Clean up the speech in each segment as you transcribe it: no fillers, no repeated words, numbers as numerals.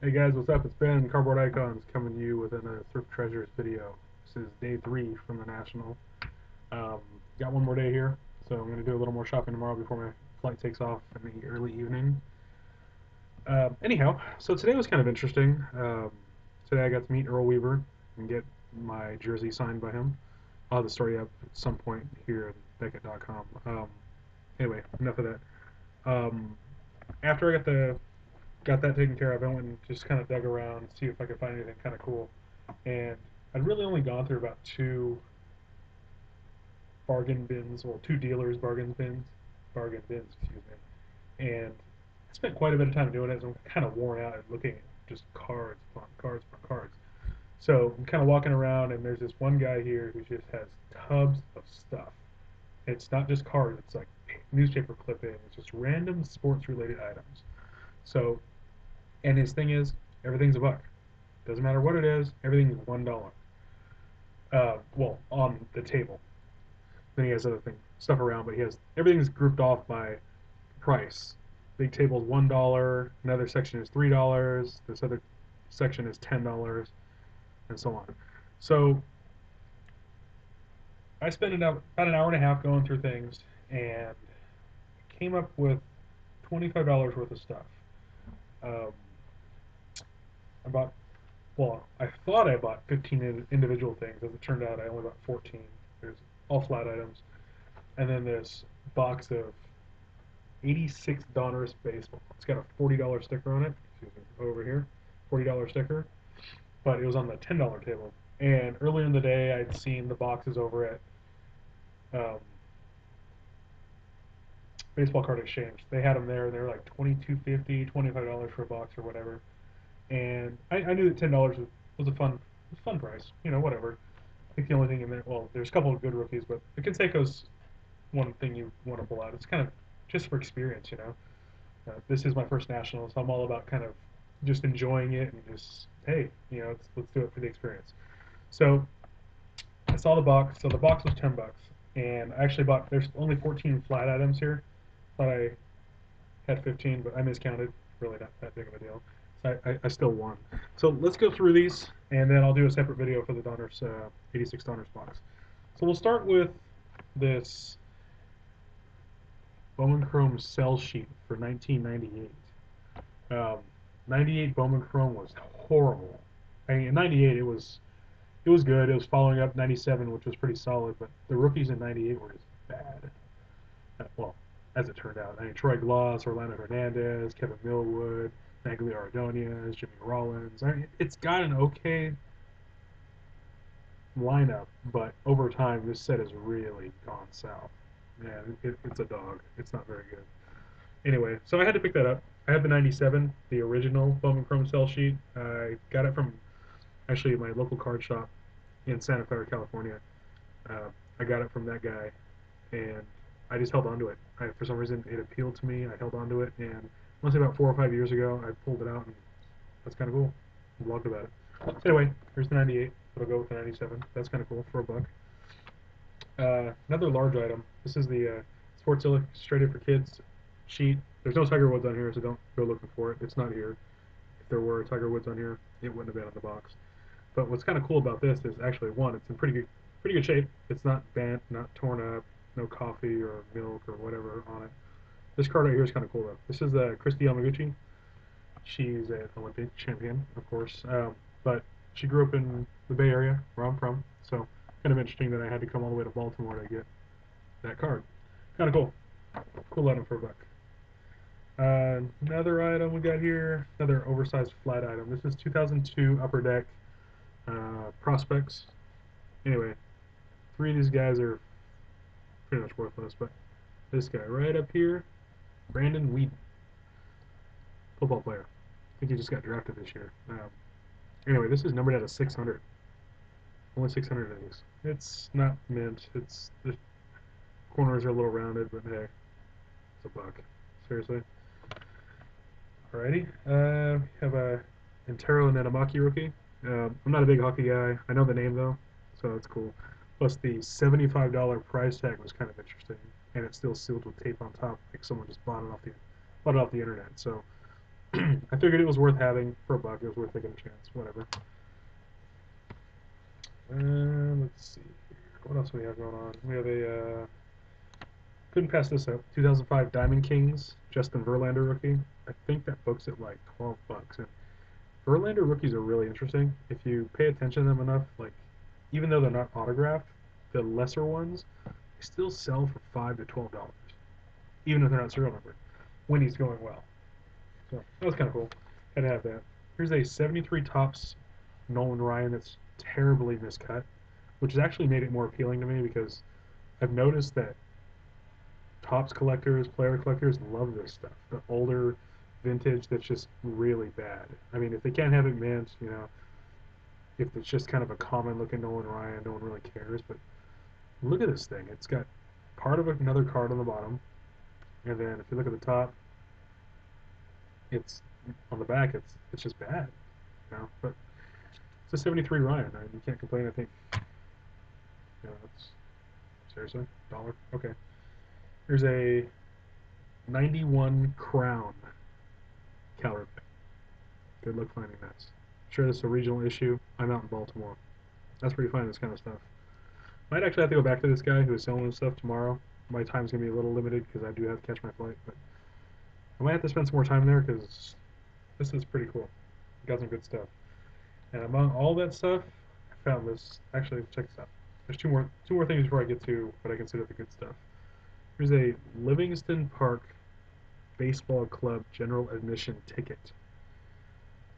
Hey guys, what's up? It's Ben, Cardboard Icons, coming to you with a Thrift Treasures video. This is day 3 from the National. Um, got one more day here, so I'm going to do a little more shopping tomorrow before my flight takes off in the early evening. Anyhow, so today was kind of interesting. Today I got to meet Earl Weaver and get my jersey signed by him. I'll have the story up at some point here at Beckett.com. Anyway, enough of that. Um, After I got that taken care of, I went and just kind of dug around, see if I could find anything kind of cool. And I'd really only gone through about two bargain bins, well, two dealers bargain bins, excuse me. And I spent quite a bit of time doing it, so I'm kind of worn out and looking at just cards upon cards upon cards. So I'm kind of walking around, and there's this one guy here who just has tubs of stuff. It's not just cards; it's like newspaper clippings, just random sports-related items. So, and his thing is, everything's a buck. Doesn't matter what it is, everything's $1. Well, on the table. Then he has other things, stuff around, but he has everything's grouped off by price. Big table is $1. Another section is $3. This other section is $10, and so on. So I spent about an hour and a half going through things, and came up with $25 worth of stuff. Um, I bought, well, I thought I bought 15 individual things. As it turned out, I only bought 14. There's all flat items, and then this box of 86 Donruss baseball. It's got a $40 sticker on it. Excuse me, over here, $40 sticker. But it was on the $10 table. And earlier in the day, I'd seen the boxes over at um, Baseball Card Exchange. They had them there, and they were like $22.50, $25 for a box or whatever. And I knew that $10 was a fun price. You know, whatever. I think the only thing in there, well, there's a couple of good rookies, but the Canseco's one thing you want to pull out. It's kind of just for experience, you know. This is my first national, so I'm all about kind of just enjoying it and just hey, you know, let's do it for the experience. So I saw the box. So the box was $10, and I actually bought. There's only 14 flat items here. Thought I had 15, but I miscounted. Really not that big of a deal. So I still won. So let's go through these, and then I'll do a separate video for the Donruss 86 Donruss box. So we'll start with this Bowman Chrome sell sheet for 1998. 98 Bowman Chrome was horrible. I mean, in 98 it was good. It was following up 97, which was pretty solid, but the rookies in 98 were just bad. Well, as it turned out, I mean, Troy Gloss, Orlando Hernandez, Kevin Millwood, Magglio Ordonez, Jimmy Rollins. I mean, it's got an okay lineup, but over time, this set has really gone south. Man, it's a dog. It's not very good. Anyway, so I had to pick that up. I had the 97, the original Bowman Chrome cell sheet. I got it from actually my local card shop in Santa Clara, California. Uh, I got it from that guy, and I just held on to it. For some reason, it appealed to me. I held on to it, and I want to say about 4 or 5 years ago, I pulled it out, and that's kind of cool. I blogged about it. So anyway, here's the 98. It'll go with the 97. That's kind of cool for a buck. Another large item. This is the Sports Illustrated for Kids sheet. There's no Tiger Woods on here, so don't go looking for it. It's not here. If there were Tiger Woods on here, it wouldn't have been on the box. But what's kind of cool about this is actually one, it's in pretty good shape. It's not bent, not torn up, no coffee or milk or whatever on it. This card right here is kind of cool though. This is Christy Yamaguchi. She's an Olympic champion, of course, but she grew up in the Bay Area, where I'm from. So kind of interesting that I had to come all the way to Baltimore to get that card. Kind of cool. Cool item for a buck. Another item we got here, another oversized flat item. This is 2002 Upper Deck prospects. Anyway, three of these guys are pretty much worthless, but this guy right up here, Brandon Wheaton, football player. I think he just got drafted this year. Anyway, this is numbered out of 600. Only 600 of these. It's not mint. It's the corners are a little rounded, but hey, it's a buck. Seriously. Alrighty. Have a Intero Nanamaki rookie. I'm not a big hockey guy. I know the name though, so that's cool. Plus the $75 price tag was kind of interesting, and it's still sealed with tape on top, like someone just bought it off the internet. So I figured it was worth having for a buck. It was worth taking a chance. Whatever. Let's see here. What else do we have going on? We have a couldn't pass this up. 2005 Diamond Kings, Justin Verlander rookie. I think that book's at like 12 bucks. And Verlander rookies are really interesting. If you pay attention to them enough, like even though they're not autographed, the lesser ones they still sell for $5 to $12, even if they're not serial numbered, when he's going well. So that was kind of cool. Had to have that. Here's a 73 tops Nolan Ryan that's terribly miscut, which has actually made it more appealing to me because I've noticed that tops collectors, player collectors love this stuff. The older vintage that's just really bad. I mean, if they can't have it mint, if it's just kind of a common looking Nolan Ryan, no one really cares. But look at this thing. It's got part of another card on the bottom, and then if you look at the top, it's on the back. It's just bad, But it's a 73 Ryan. I mean, you can't complain. I think, it's seriously dollar. Okay. Here's a 91 Crown Calric. Good luck finding this. Sure, this is a regional issue. I'm out in Baltimore. That's where you find this kind of stuff. Might actually have to go back to this guy who is selling this stuff tomorrow. My time's gonna be a little limited because I do have to catch my flight, but I might have to spend some more time there because this is pretty cool. Got some good stuff. And among all that stuff, I found this. Actually, check this out. There's two more things before I get to what I consider the good stuff. Here's a Livingston Park Baseball Club general admission ticket.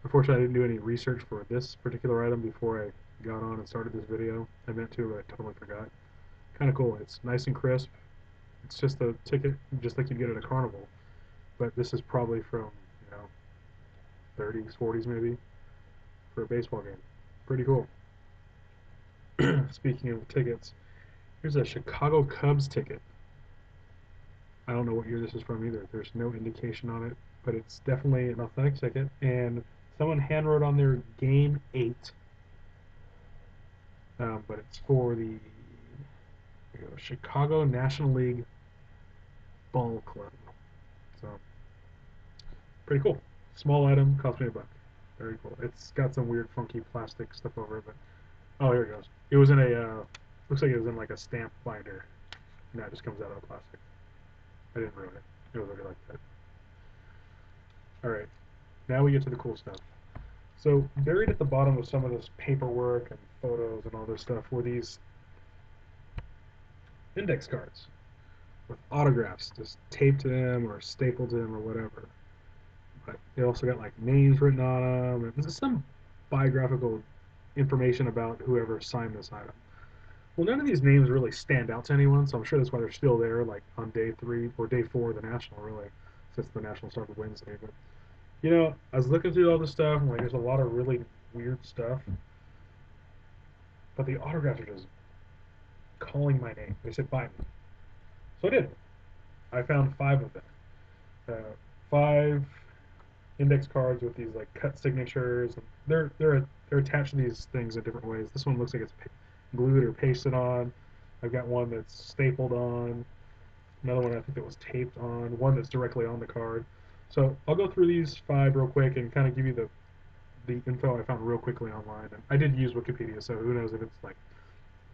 Unfortunately, I didn't do any research for this particular item before I got on and started this video. I meant to, but I totally forgot. Kind of cool. It's nice and crisp. It's just a ticket, just like you get at a carnival. But this is probably from, 30s, 40s maybe, for a baseball game. Pretty cool. Speaking of tickets, here's a Chicago Cubs ticket. I don't know what year this is from either. There's no indication on it, but it's definitely an authentic ticket. And someone handwrote on there Game 8, but it's for the Chicago National League Ball Club. So, pretty cool. Small item, cost me a buck. Very cool. It's got some weird, funky plastic stuff over it, but oh, here it goes. It was in looks like it was in like a stamp binder. Now it just comes out of the plastic. I didn't ruin it. It was already like that. All right, now we get to the cool stuff. So buried at the bottom of some of this paperwork and photos and all this stuff were these index cards with autographs just taped to them or stapled to them or whatever. But they also got like names written on them and there's some biographical information about whoever signed this item. Well, none of these names really stand out to anyone, so I'm sure that's why they're still there, like on day 3 or day 4 of the National, really, since the National started Wednesday. But I was looking through all this stuff, and like, there's a lot of really weird stuff, but the autographs are just calling my name. They said, "Buy me," so I did. I found 5 of them. 5 index cards with these like cut signatures. And they're attached to these things in different ways. This one looks like it's glued or pasted on. I've got one that's stapled on. Another one I think that was taped on. One that's directly on the card. So I'll go through these 5 real quick and kind of give you the info I found real quickly online. And I did use Wikipedia, so who knows if it's like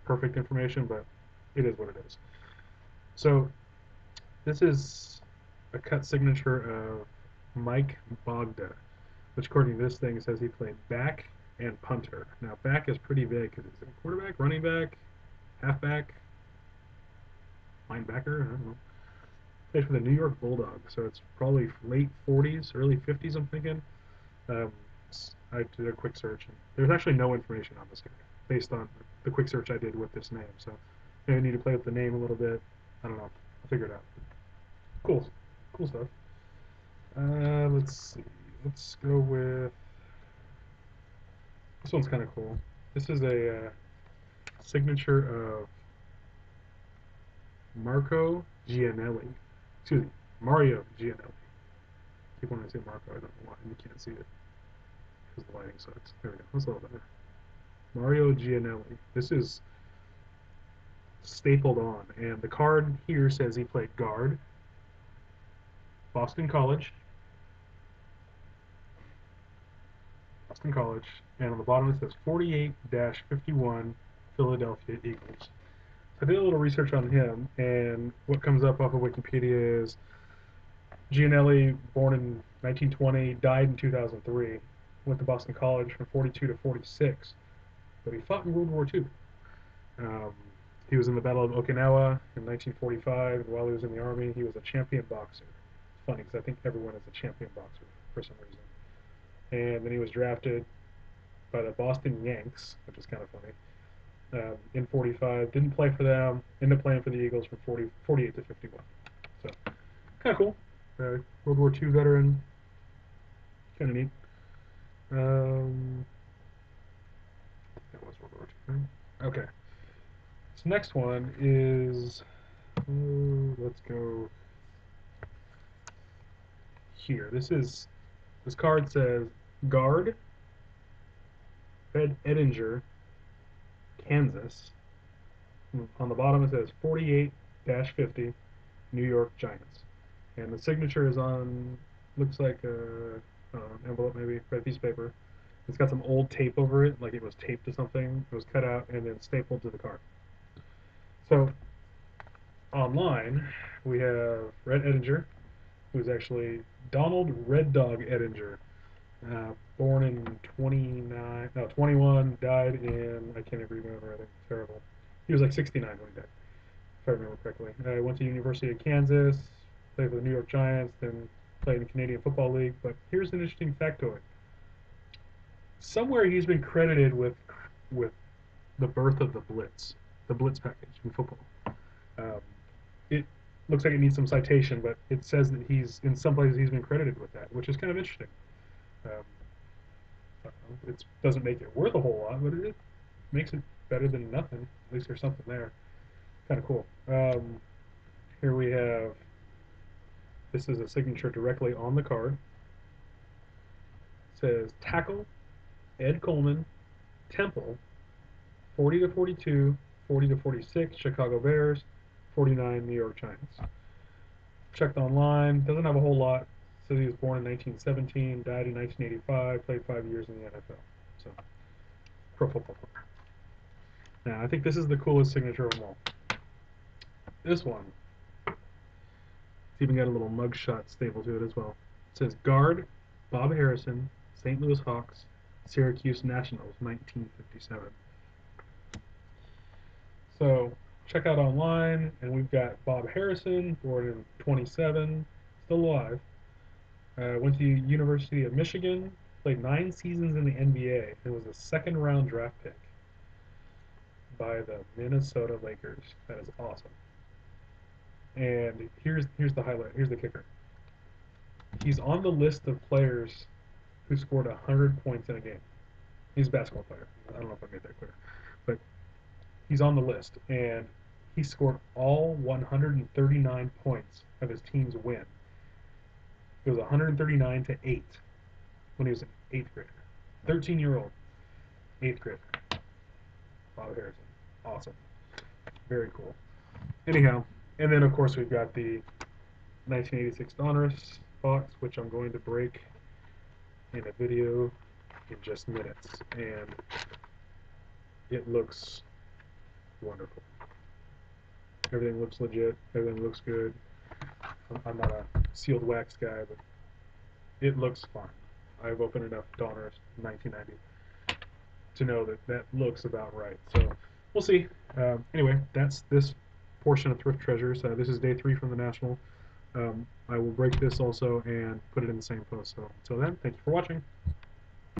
perfect information, but it is what it is. So this is a cut signature of Mike Bogda, which according to this thing says he played back and punter. Now back is pretty big because it's a quarterback, running back, halfback, linebacker. I don't know. Played for the New York Bulldogs, so it's probably late 40s, early 50s. I'm thinking. Um, I did a quick search, and there's actually no information on this guy based on the quick search I did with this name. So maybe I need to play with the name a little bit. I don't know. I'll figure it out. Cool, cool stuff. Let's see. Let's go with this one's kind of cool. This is a signature of Marco Gianelli. Excuse me, Mario Gianelli. I keep wanting to say Marco. I don't know why. You can't see it because the lighting sucks. There we go. That's a little better. Mario Gianelli. This is stapled on, and the card here says he played guard, Boston College, Boston College, and on the bottom it says 48-51 Philadelphia Eagles. So I did a little research on him, and what comes up off of Wikipedia is Gianelli, born in 1920, died in 2003, went to Boston College from 42 to 46, but he fought in World War II. Um, he was in the Battle of Okinawa in 1945, and while he was in the Army, he was a champion boxer. It's funny because I think everyone is a champion boxer for some reason. And then he was drafted by the Boston Yanks, which is kind of funny, in 45. Didn't play for them, ended up playing for the Eagles from 48 to 51. So, kind of cool. World War II veteran, kind of neat. That was World War II, right? Okay. This next one is, let's go here. This card says guard, Ed Edinger, Kansas. On the bottom it says 48-50 New York Giants. And the signature is on, looks like an envelope, maybe, red piece of paper. It's got some old tape over it, like it was taped to something. It was cut out and then stapled to the card. So online, we have Red Edinger, who's actually Donald Red Dog Edinger, born in 21, died in, I can't even remember, I think it's terrible. He was like 69 when he died, if I remember correctly. Went to University of Kansas, played for the New York Giants, then played in the Canadian Football League. But here's an interesting factoid. Somewhere he's been credited with the birth of the Blitz package in football. Um, it looks like it needs some citation, but it says that he's in some places he's been credited with that, which is kind of interesting. Um, it doesn't make it worth a whole lot, but it makes it better than nothing. At least there's something there. Kind of cool. Here we have, this is a signature directly on the card. It says tackle, Ed Coleman, Temple, 40 to 42, 40 to 46, Chicago Bears, 49 New York Giants. Checked online, doesn't have a whole lot. Says he was born in 1917, died in 1985, played 5 years in the NFL. So, pro football player. Now, I think this is the coolest signature of them all. This one, it's even got a little mugshot staple to it as well. It says guard, Bob Harrison, St. Louis Hawks, Syracuse Nationals, 1957. So check out online, and we've got Bob Harrison, born in 27, still alive. Went to University of Michigan, played 9 seasons in the NBA, and was a second-round draft pick by the Minnesota Lakers. That is awesome. And here's the highlight. Here's the kicker. He's on the list of players who scored 100 points in a game. He's a basketball player. I don't know if I made that clear, but he's on the list, and he scored all 139 points of his team's win. It was 139 to 8 when he was an 8th grader. 13-year-old 8th grader. Bob Harrison. Awesome. Very cool. Anyhow, and then of course we've got the 1986 Donruss box, which I'm going to break in a video in just minutes, and it looks wonderful. Everything looks legit. Everything looks good. I'm not a sealed wax guy, but it looks fine. I've opened enough Donruss 1990 to know that that looks about right. So we'll see. Anyway, that's this portion of Thrift Treasures. This is day 3 from the National. I will break this also and put it in the same post. So until then, thank you for watching.